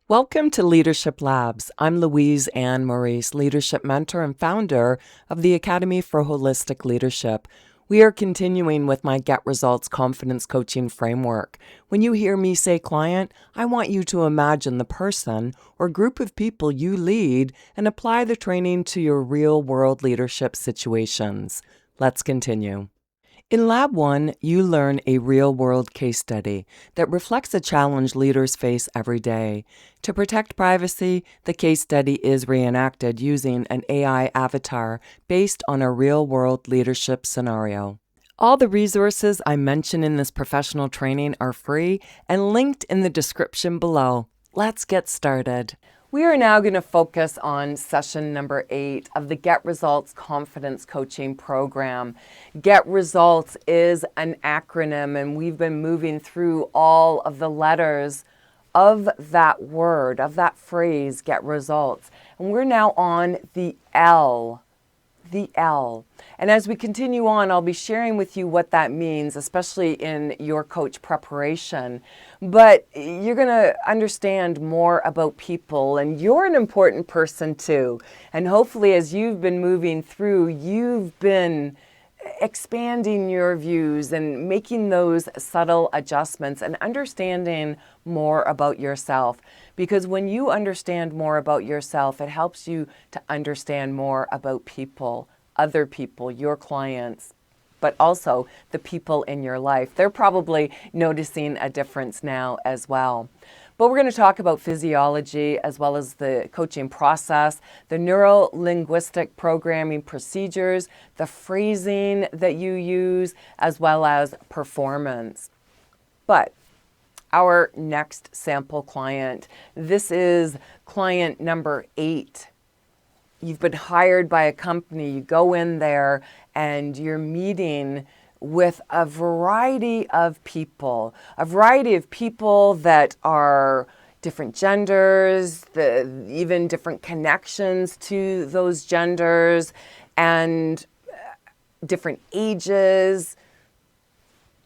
Welcome to Leadership Labs. I'm Louise and Maurice, leadership mentor and founder of the Academy for Holistic Leadership. We are continuing with my Get Results Confidence Coaching Framework. When you hear me say client, I want you to imagine the person or group of people you lead and apply the training to your real-world leadership situations. Let's continue. In Lab 1, you learn a real-world case study that reflects a challenge leaders face every day. To protect privacy, the case study is reenacted using an AI avatar based on a real-world leadership scenario. All the resources I mention in this professional training are free and linked in the description below. Let's get started. We are now going to focus on session number 8 of the Get Results Confidence Coaching Program. Get Results is an acronym, and we've been moving through all of the letters of that word, of that phrase, get results. And we're now on the L. The L. And as we continue on, I'll be sharing with you what that means, especially in your coach preparation. But you're going to understand more about people, and you're an important person too. And hopefully as you've been moving through, you've been expanding your views and making those subtle adjustments and understanding more about yourself. Because when you understand more about yourself, it helps you to understand more about people, other people, your clients, but also the people in your life. They're probably noticing a difference now as well. But we're going to talk about physiology as well as the coaching process, the neuro-linguistic programming procedures, the phrasing that you use, as well as performance. But our next sample client, this is client number 8. You've been hired by a company, you go in there and you're meeting with a variety of people that are different genders, even different connections to those genders, and different ages,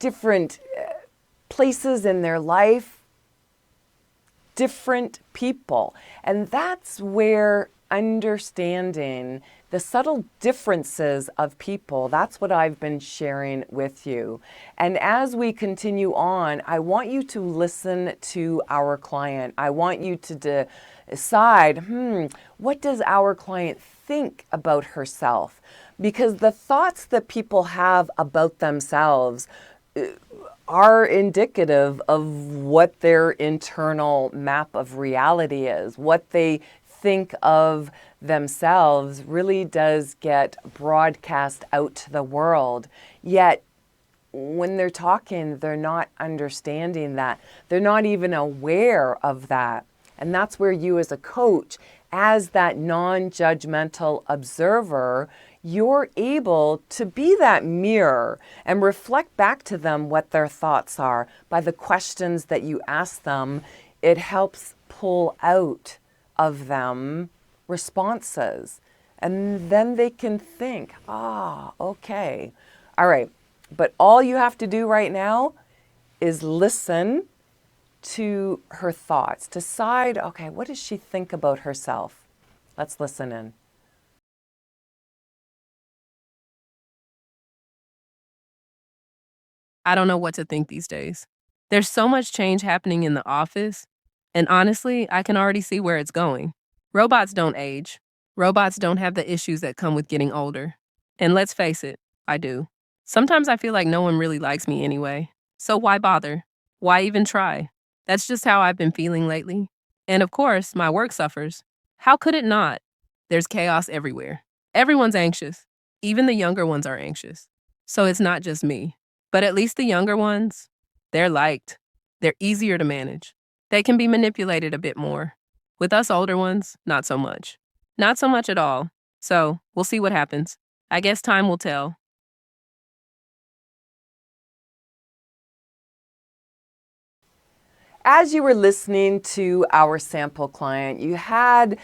different places in their life, different people. And that's where understanding the subtle differences of people, that's what I've been sharing with you. And as we continue on, I want you to listen to our client. I want you to decide, what does our client think about herself? Because the thoughts that people have about themselves are indicative of what their internal map of reality is. What they think of themselves really does get broadcast out to the world. Yet, when they're talking, they're not understanding that. They're not even aware of that. And that's where you as a coach, as that non-judgmental observer, you're able to be that mirror and reflect back to them what their thoughts are. By the questions that you ask them, it helps pull out of them responses. And then they can think, okay. All right. But all you have to do right now is listen to her thoughts. Decide, okay, what does she think about herself? Let's listen in. I don't know what to think these days. There's so much change happening in the office, and honestly, I can already see where it's going. Robots don't age. Robots don't have the issues that come with getting older. And let's face it, I do. Sometimes I feel like no one really likes me anyway. So why bother? Why even try? That's just how I've been feeling lately. And of course, my work suffers. How could it not? There's chaos everywhere. Everyone's anxious. Even the younger ones are anxious. So it's not just me. But at least the younger ones, they're liked. They're easier to manage. They can be manipulated a bit more. With us older ones, not so much. Not so much at all. So we'll see what happens. I guess time will tell. As you were listening to our sample client, you had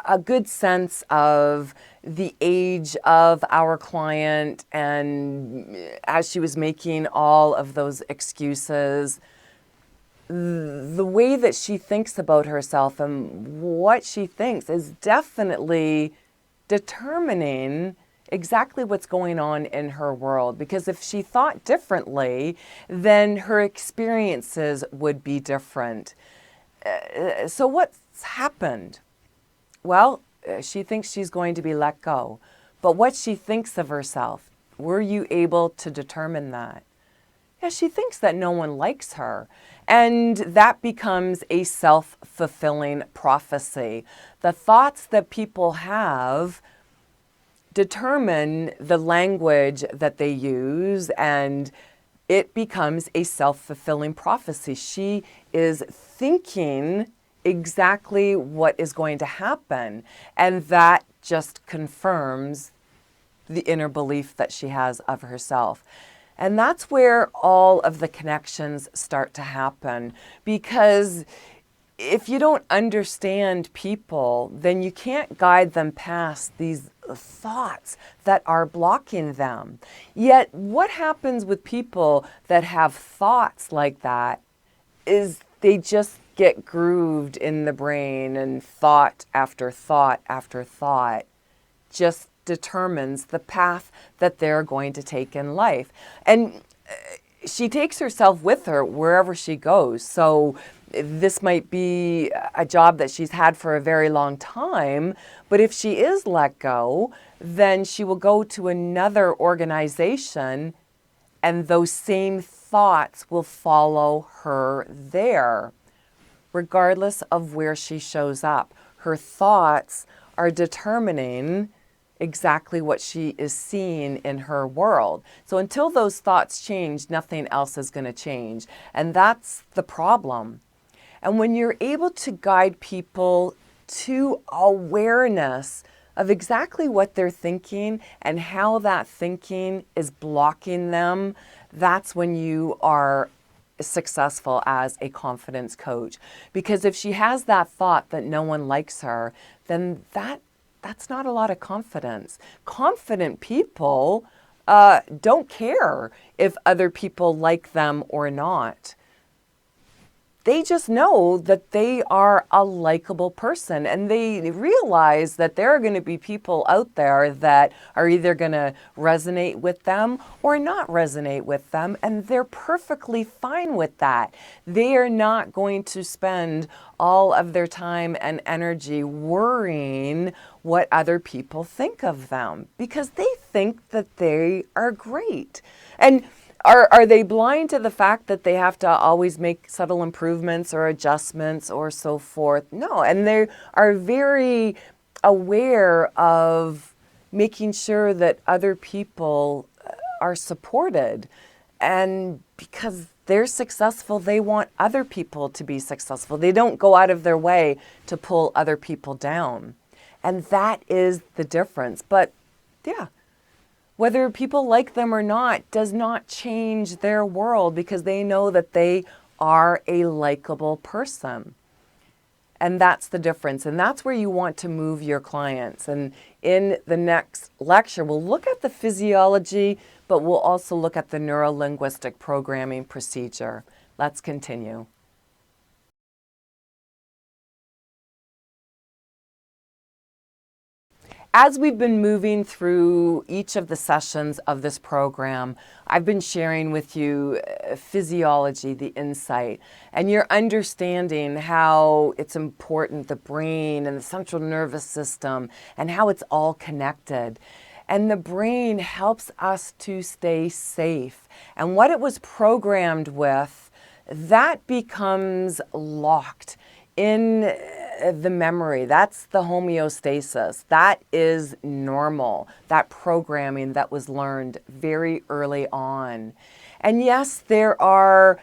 a good sense of the age of our client, and as she was making all of those excuses, the way that she thinks about herself and what she thinks is definitely determining exactly what's going on in her world. Because if she thought differently, then her experiences would be different. So what's happened? Well, she thinks she's going to be let go. But what she thinks of herself, were you able to determine that? Yeah, she thinks that no one likes her. And that becomes a self-fulfilling prophecy. The thoughts that people have determine the language that they use, and it becomes a self-fulfilling prophecy. She is thinking exactly what is going to happen, and that just confirms the inner belief that she has of herself. And that's where all of the connections start to happen, because if you don't understand people, then you can't guide them past these thoughts that are blocking them. Yet, what happens with people that have thoughts like that is they just get grooved in the brain, and thought after thought after thought just determines the path that they're going to take in life. And she takes herself with her wherever she goes. So this might be a job that she's had for a very long time, but if she is let go, then she will go to another organization and those same thoughts will follow her there, regardless of where she shows up. Her thoughts are determining exactly what she is seeing in her world. So until those thoughts change, nothing else is going to change. And that's the problem. And when you're able to guide people to awareness of exactly what they're thinking and how that thinking is blocking them, that's when you are successful as a confidence coach. Because if she has that thought that no one likes her, then that's not a lot of confidence. Confident people don't care if other people like them or not. They just know that they are a likable person, and they realize that there are going to be people out there that are either going to resonate with them or not resonate with them, and they're perfectly fine with that. They are not going to spend all of their time and energy worrying what other people think of them, because they think that they are great. And are they blind to the fact that they have to always make subtle improvements or adjustments or so forth? No, and they are very aware of making sure that other people are supported. And because they're successful, they want other people to be successful. They don't go out of their way to pull other people down. And that is the difference. But yeah, whether people like them or not does not change their world, because they know that they are a likable person. And that's the difference. And that's where you want to move your clients. And in the next lecture, we'll look at the physiology, but we'll also look at the neuro-linguistic programming procedure. Let's continue. As we've been moving through each of the sessions of this program, I've been sharing with you physiology, the insight, and you're understanding how it's important, the brain and the central nervous system, and how it's all connected. And the brain helps us to stay safe. And what it was programmed with, that becomes locked in the memory. That's the homeostasis. That is normal. That programming that was learned very early on. And yes, there are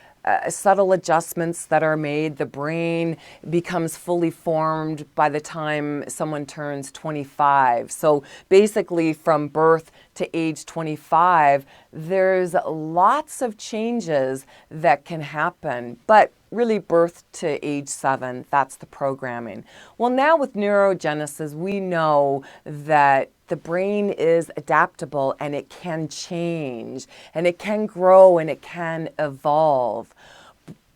subtle adjustments that are made. The brain becomes fully formed by the time someone turns 25. So basically from birth to age 25, there's lots of changes that can happen. But really birth to age 7, that's the programming. Well, now with neurogenesis, we know that the brain is adaptable and it can change and it can grow and it can evolve.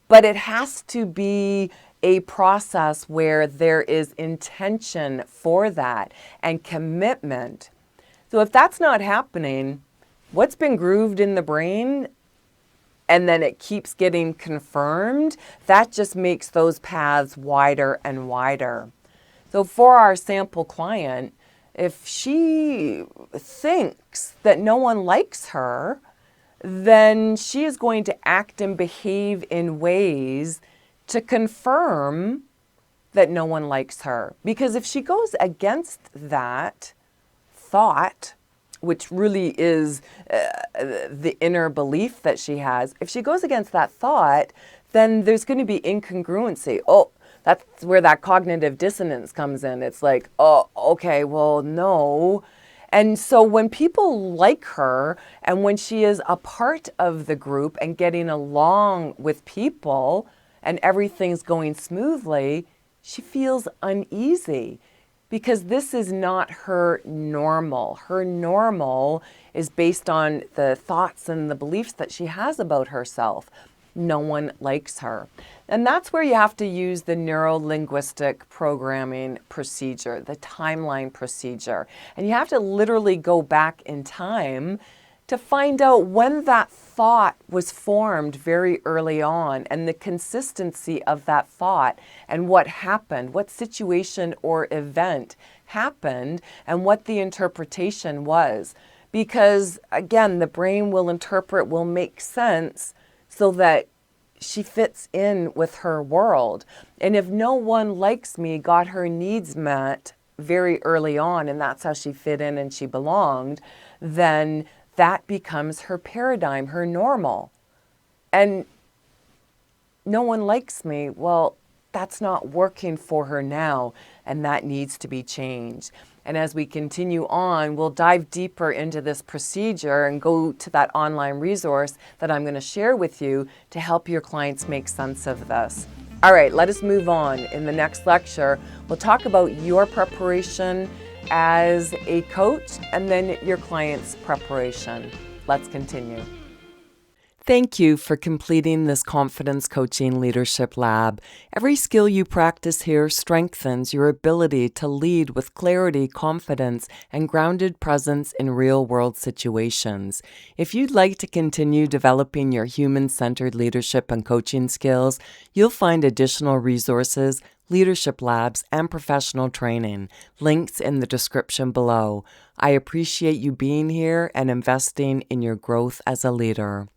but it has to be a process where there is intention for that and commitment. So if that's not happening, what's been grooved in the brain and then it keeps getting confirmed, that just makes those paths wider and wider. So for our sample client, if she thinks that no one likes her, then she is going to act and behave in ways to confirm that no one likes her. Because if she goes against that thought, which really is the inner belief that she has, if she goes against that thought, then there's going to be incongruency. Oh, that's where that cognitive dissonance comes in. It's like, oh, okay, well, no. And so when people like her and when she is a part of the group and getting along with people and everything's going smoothly, she feels uneasy because this is not her normal. Her normal is based on the thoughts and the beliefs that she has about herself. No one likes her. And that's where you have to use the neuro-linguistic programming procedure, the timeline procedure. And you have to literally go back in time to find out when that thought was formed very early on and the consistency of that thought and what happened, what situation or event happened and what the interpretation was. Because again, the brain will interpret, will make sense so that she fits in with her world. And if no one likes me, got her needs met very early on, and that's how she fit in and she belonged, then that becomes her paradigm, her normal. And no one likes me, well, that's not working for her now, and that needs to be changed. And as we continue on, we'll dive deeper into this procedure and go to that online resource that I'm going to share with you to help your clients make sense of this. All right, let us move on. In the next lecture, we'll talk about your preparation as a coach and then your client's preparation. Let's continue. Thank you for completing this Confidence Coaching Leadership Lab. Every skill you practice here strengthens your ability to lead with clarity, confidence, and grounded presence in real-world situations. If you'd like to continue developing your human-centered leadership and coaching skills, you'll find additional resources, leadership labs, and professional training. Links in the description below. I appreciate you being here and investing in your growth as a leader.